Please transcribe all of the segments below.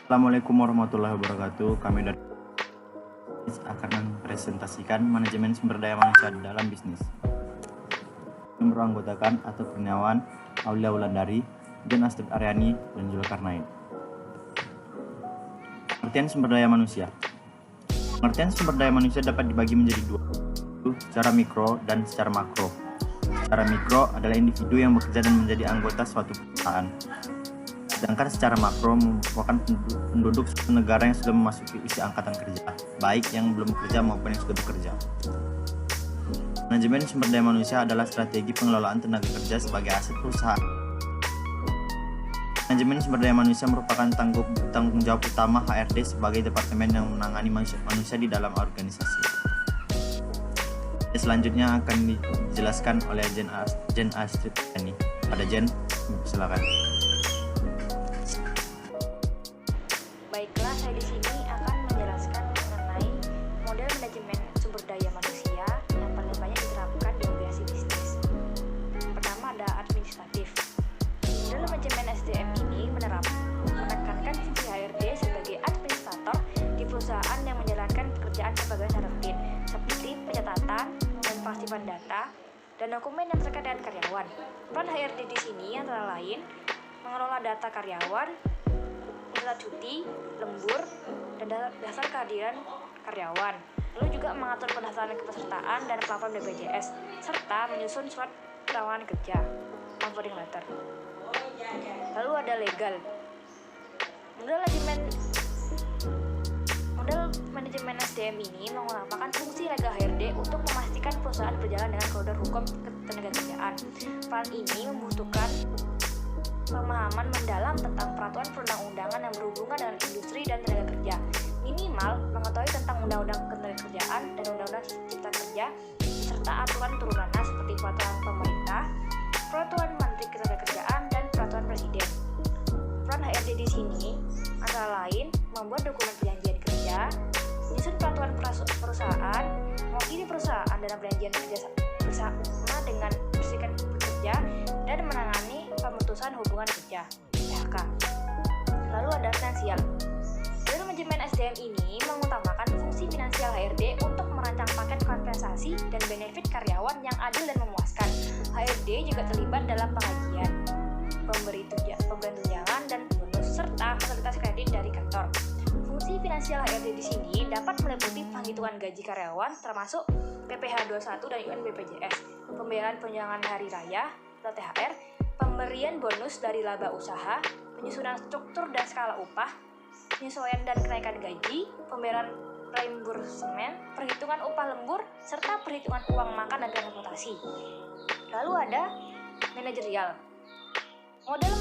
Assalamualaikum warahmatullahi wabarakatuh. Kami dari akan mempresentasikan manajemen sumber daya manusia dalam bisnis. Yang beranggotakan Atul Kurniawan, Aulia Wulandari, Jen Astrid Aryani, dan Zulkarnain. Pengertian sumber daya manusia. Pengertian sumber daya manusia dapat dibagi menjadi dua, secara mikro dan secara makro. Secara mikro adalah individu yang bekerja dan menjadi anggota suatu perusahaan. Sedangkan secara makro merupakan penduduk suatu negara yang sudah memasuki usia angkatan kerja, baik yang belum bekerja maupun yang sudah bekerja. Manajemen sumber daya manusia adalah strategi pengelolaan tenaga kerja sebagai aset perusahaan. Manajemen sumber daya manusia merupakan tanggung jawab utama HRD sebagai departemen yang menangani manusia di dalam organisasi. Selanjutnya akan dijelaskan oleh Jen Astrid Aryani. Pada Jen, silakan. Baiklah, saya di sini akan menjelaskan mengenai model manajemen sumber daya manusia yang paling banyak diterapkan di organisasi bisnis. Pertama ada administratif. Model manajemen SDM ini menekankan fungsi HRD sebagai administrator di perusahaan yang menjalankan pekerjaan sebagai rutin, seperti pencatatan dan pengaktifan data dan dokumen yang terkait dengan karyawan. Peran HRD di sini antara lain mengelola data karyawan, data cuti, lembur, dan dasar kehadiran karyawan. Lalu juga mengatur pendaftaran kepesertaan dan pelaporan BPJS, serta menyusun surat tawaran kerja, onboarding letter. Lalu ada legal. Model manajemen SDM ini mengutamakan fungsi legal HRD untuk memastikan perusahaan berjalan dengan koridor hukum ketenagakerjaan. Peran ini membutuhkan pemahaman mendalam tentang peraturan perundang-undangan yang berhubungan dengan industri dan tenaga kerja. Minimal mengetahui tentang undang-undang ketenagakerjaan dan undang-undang cipta kerja, serta aturan turunannya seperti peraturan pemerintah, peraturan menteri ketenagakerjaan, dan peraturan presiden. Peran HRD di sini antara lain membuat dokumen perjanjian kerja, menyusun peraturan perusahaan, mewakili perusahaan dalam perjanjian kerja bersama dengan serikat pekerja, dan menangani pemutusan hubungan kerja (PHK). Lalu ada finansial. Model manajemen SDM ini mengutamakan fungsi finansial HRD untuk merancang paket kompensasi dan benefit karyawan yang adil dan memuaskan. HRD juga terlibat dalam pengajian, pemberian tunjangan dan bonus, serta fasilitas kredit dari kantor. Fungsi finansial HRD di sini dapat meliputi penghitungan gaji karyawan termasuk PPh 21 dan UNBPJS, pembayaran tunjangan hari raya atau THR, pemberian bonus dari laba usaha, penyusunan struktur dan skala upah, penyesuaian dan kenaikan gaji, pembayaran reimbursement, perhitungan upah lembur, serta perhitungan uang makan dan transportasi. Lalu ada manajerial. Model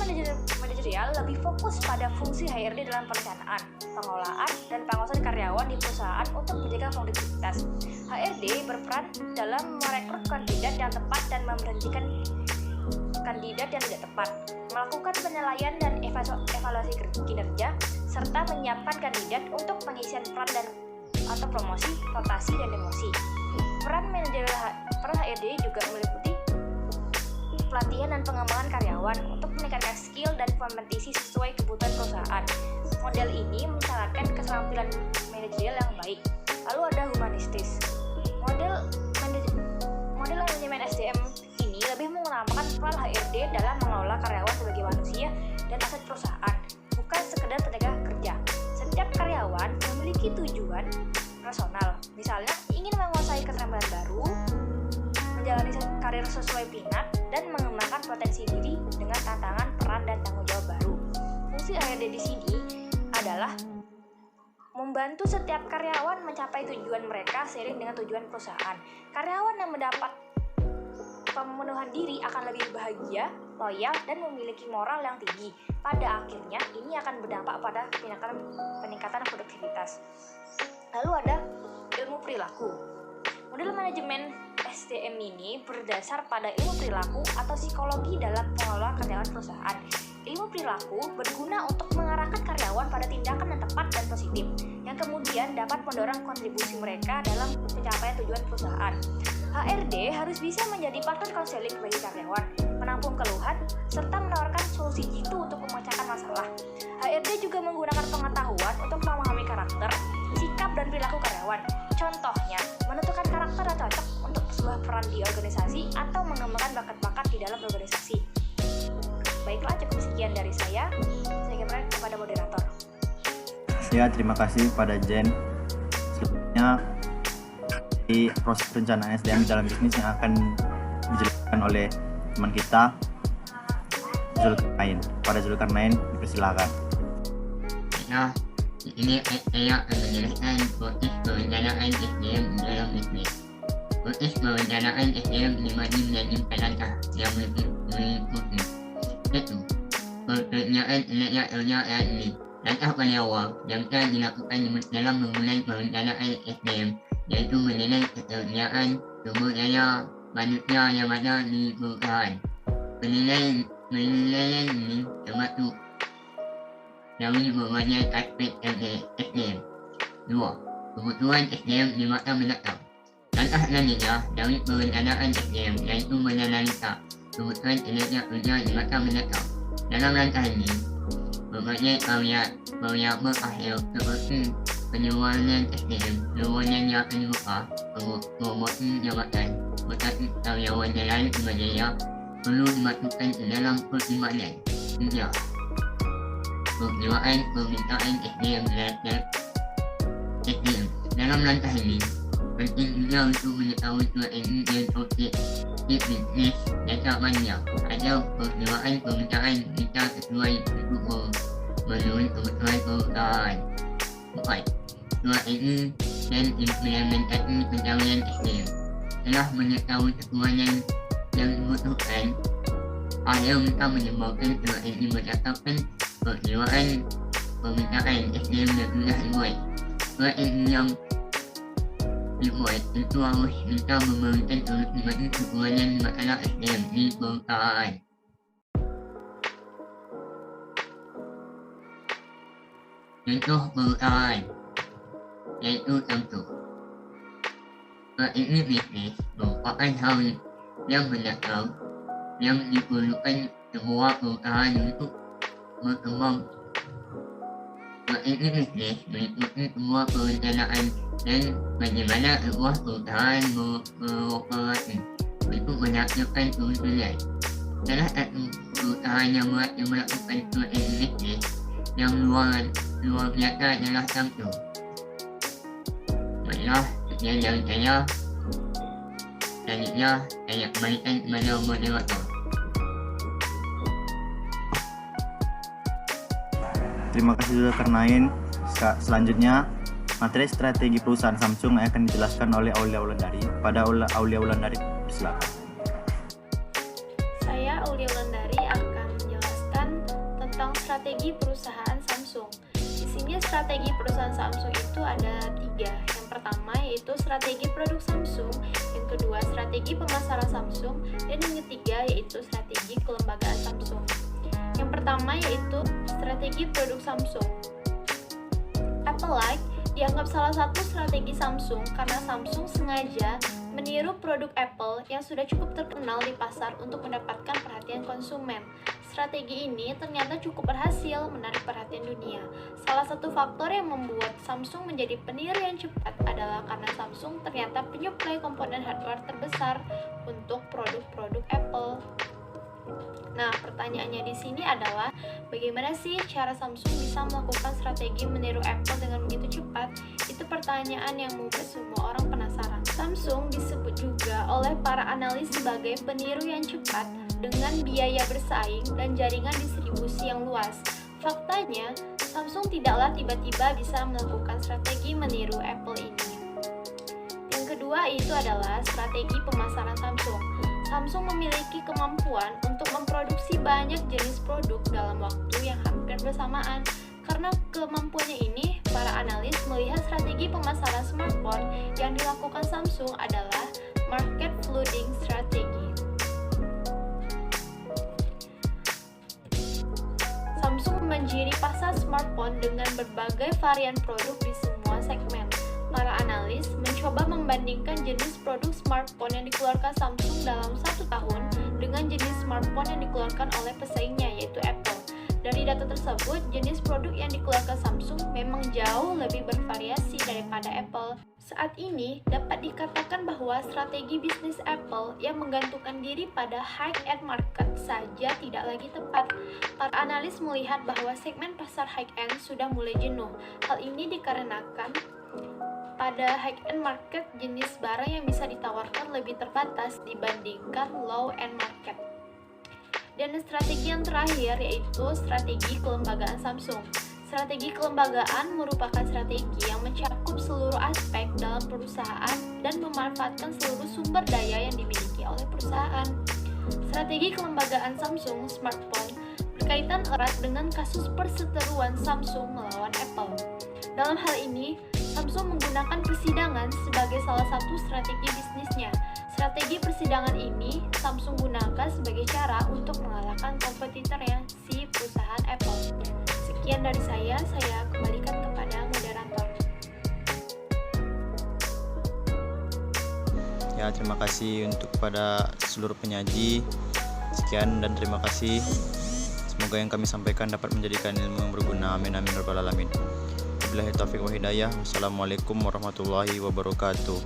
manajerial lebih fokus pada fungsi HRD dalam perencanaan, pengelolaan, dan pengawasan karyawan di perusahaan untuk menjaga produktivitas. HRD berperan dalam merekrut kandidat yang tepat dan memberhentikan kandidat yang tidak tepat, melakukan penilaian dan evaluasi kinerja, serta menyiapkan kandidat untuk pengisian peran atau promosi, rotasi, dan demosi. Peran HRD juga meliputi pelatihan dan pengembangan karyawan untuk meningkatkan skill dan kompetisi sesuai kebutuhan perusahaan. Model ini mensyaratkan keterampilan manajerial yang baik. Lalu ada humanistis. Model manajemen SDM ini lebih mengutamakan peran HRD dalam mengelola karyawan sebagai manusia dan aset perusahaan, bukan sekedar tenaga kerja. Setiap karyawan memiliki tujuan personal, misalnya ingin menguasai keterampilan baru, menjalani karir sesuai minat, dan mengembangkan potensi diri dengan tantangan, peran, dan tanggung jawab baru. Fungsi HRD di sini adalah membantu setiap karyawan mencapai tujuan mereka seiring dengan tujuan perusahaan. Karyawan yang mendapat pemenuhan diri akan lebih bahagia, loyal, dan memiliki moral yang tinggi. Pada akhirnya, ini akan berdampak pada peningkatan produktivitas. Lalu ada ilmu perilaku. Model manajemen SDM ini berdasar pada ilmu perilaku atau psikologi dalam pengelola karyawan perusahaan. Ilmu perilaku berguna untuk mengarahkan karyawan pada tindakan yang tepat dan positif, yang kemudian dapat mendorong kontribusi mereka dalam pencapaian tujuan perusahaan. HRD harus bisa menjadi partner konseling bagi karyawan, menampung keluhan, serta menawarkan solusi jitu untuk memecahkan masalah. HRD HRD juga menggunakan pengetahuan untuk memahami karakter, sikap, dan perilaku karyawan. Contohnya, menentukan karakter yang cocok untuk sebuah peran di organisasi atau mengembangkan bakat-bakat di dalam organisasi. Baiklah, cukup sekian dari saya. Saya kembali kepada moderator. Terima kasih pada Jen. Selanjutnya di proses perencanaan SDM dalam bisnis yang akan dijelaskan oleh teman kita Zulkarnain. Pada Zulkarnain, dipersilakan. Nah, ini saya akan menjelaskan proses perencanaan SDM dalam bisnis. Proses perencanaan SDM dibagi menjadi 4 langkah yang meliputi 1. Perencanaan tenaga kerja ini. Langkah paling awal yang telah dilakukan dalam memulai perencanaan SDM, yaitu menilai ketersediaan sumber daya manusia yang ada di perusahaan. Penilaian ini termasuk dari berbagai aspek SDM. 2. Kebutuhan SDM di masa mendatang. Langkah selanjutnya dari perencanaan SDM yaitu menganalisa kebutuhan tenaga kerja di masa mendatang. Dalam langkah ini, berbagai variabel akhir seperti penjualan SDM, lowongan yang akan dibuka, promosi jabatan, berkait karyawan yang lain sebagainya perlu dimasukkan ke dalam pertimbangan. 3. Perjuangan permintaan SDM. Dalam langkah ini, penting juga untuk mengetahui strategi dan objektif bisnis jangka panjang agar perjuangan permintaan bisa sesuai untuk memenuhi kebutuhan perusahaan. 4. Strategi dan implementasi pencapaian SDM. Setelah mengetahui kekuatan yang dibutuhkan, ada bisa menyebabkan strategi berdasarkan perjuangan permintaan SDM yang sudah dibuat. Strategi yang dibuat itu harus bisa memberikan solusi bagi kekuatan masalah SDM di perusahaan. Contoh perusahaan yaitu Samsung. Strategi bisnis merupakan hal yang mendasar yang diperlukan sebuah perusahaan untuk berkembang. Strategi bisnis meliputi semua perencanaan dan bagaimana sebuah perusahaan beroperasi untuk menghasilkan keuntungan. Salah satu perusahaan yang melakukan strategi bisnis yang luar biasa adalah Samsung. Baiklah, sekian dari saya. Selanjutnya, saya kembalikan kepada moderator. Terima kasih Zulkarnain. Selanjutnya, materi strategi perusahaan Samsung akan dijelaskan oleh Aulia Wulandari. Pada Aulia Wulandari, silakan. Saya Aulia Wulandari akan menjelaskan tentang strategi perusahaan Samsung. Di sini strategi perusahaan Samsung itu ada 3. Yang pertama yaitu strategi produk Samsung, yang kedua strategi pemasaran Samsung, dan yang ketiga yaitu strategi kelembagaan Samsung. Yang pertama yaitu strategi produk Samsung. Apple Light dianggap salah satu strategi Samsung karena Samsung sengaja meniru produk Apple yang sudah cukup terkenal di pasar untuk mendapatkan perhatian konsumen. Strategi ini ternyata cukup berhasil menarik perhatian dunia. Salah satu faktor yang membuat Samsung menjadi peniru yang cepat adalah karena Samsung ternyata penyuplai komponen hardware terbesar untuk produk-produk Apple. Nah, pertanyaannya di sini adalah bagaimana sih cara Samsung bisa melakukan strategi meniru Apple dengan begitu cepat? Itu pertanyaan yang membuat semua orang penasaran. Samsung disebut juga oleh para analis sebagai peniru yang cepat dengan biaya bersaing dan jaringan distribusi yang luas. Faktanya, Samsung tidaklah tiba-tiba bisa melakukan strategi meniru Apple ini. Yang kedua itu adalah strategi pemasaran Samsung. Samsung memiliki kemampuan untuk memproduksi banyak jenis produk dalam waktu yang hampir bersamaan. Karena kemampuannya ini, para analis melihat strategi pemasaran smartphone yang dilakukan Samsung adalah market flooding strategy. Samsung menjiri pasar smartphone dengan berbagai varian produk di semua segmen. Para analis mencoba membandingkan jenis produk smartphone yang dikeluarkan Samsung dalam 1 tahun dengan jenis smartphone yang dikeluarkan oleh pesaingnya yaitu Apple. Dari data tersebut, jenis produk yang dikeluarkan Samsung memang jauh lebih bervariasi daripada Apple. Saat ini, dapat dikatakan bahwa strategi bisnis Apple yang menggantungkan diri pada high-end market saja tidak lagi tepat. Para analis melihat bahwa segmen pasar high-end sudah mulai jenuh. Hal ini dikarenakan pada high-end market, jenis barang yang bisa ditawarkan lebih terbatas dibandingkan low-end market. Dan strategi yang terakhir yaitu strategi kelembagaan Samsung. Strategi kelembagaan merupakan strategi yang mencakup seluruh aspek dalam perusahaan dan memanfaatkan seluruh sumber daya yang dimiliki oleh perusahaan. Strategi kelembagaan Samsung smartphone berkaitan erat dengan kasus perseteruan Samsung melawan Apple. Dalam hal ini, Samsung menggunakan persidangan sebagai salah satu strategi bisnisnya. Strategi persidangan ini Samsung gunakan sebagai cara untuk mengalahkan kompetitornya, si perusahaan Apple. Sekian dari saya kembalikan kepada moderator. Ya, terima kasih untuk kepada seluruh penyaji. Sekian dan terima kasih. Semoga yang kami sampaikan dapat menjadikan ilmu yang berguna. Amin amin rabbal alamin. Wabillahi taufiq wa hidayah. Wassalamualaikum warahmatullahi wabarakatuh.